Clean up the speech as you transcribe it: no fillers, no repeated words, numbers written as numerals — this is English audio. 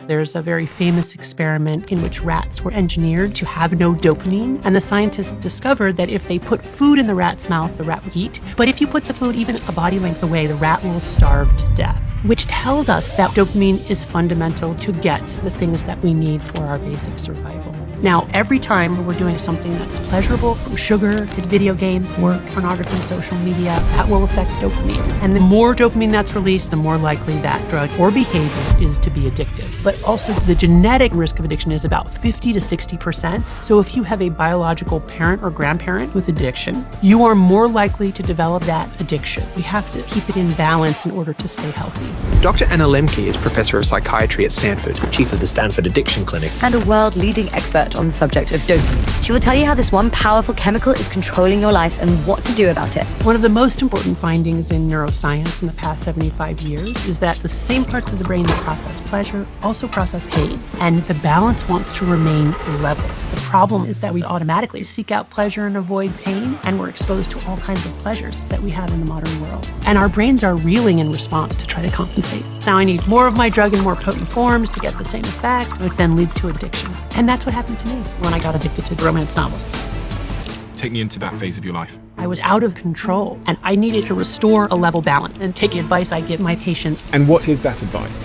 There's a very famous experiment in which rats were engineered to have no dopamine, and the scientists discovered that if they put food in the rat's mouth, the rat would eat. But if you put the food even a body length away, the rat will starve to death, which tells us that dopamine is fundamental to get the things that we need for our basic survival. Now, every time we're doing something that's pleasurable, from sugar to video games, work, pornography, social media, that will affect dopamine. And the more dopamine that's released, the more likely that drug or behavior is to be addictive. But also, the genetic risk of addiction is about 50 to 60%. So if you have a biological parent or grandparent with addiction, you are more likely to develop that addiction. We have to keep it in balance in order to stay healthy. Dr. Anna Lembke is professor of psychiatry at Stanford, chief of the Stanford Addiction Clinic, and a world-leading expert on the subject of dopamine. She will tell you how this one powerful chemical is controlling your life and what to do about it. One of the most important findings in neuroscience in the past 75 years is that the same parts of the brain that process pleasure also process pain, and the balance wants to remain level. The problem is that we automatically seek out pleasure and avoid pain, and we're exposed to all kinds of pleasures that we have in the modern world. And our brains are reeling in response to try to compensate. Now I need more of my drug in more potent forms to get the same effect, which then leads to addiction. And that's what happened to me when I got addicted to romance novels. Take me into that phase of your life. I was out of control, and I needed to restore a level balance and take the advice I give my patients. And what is that advice?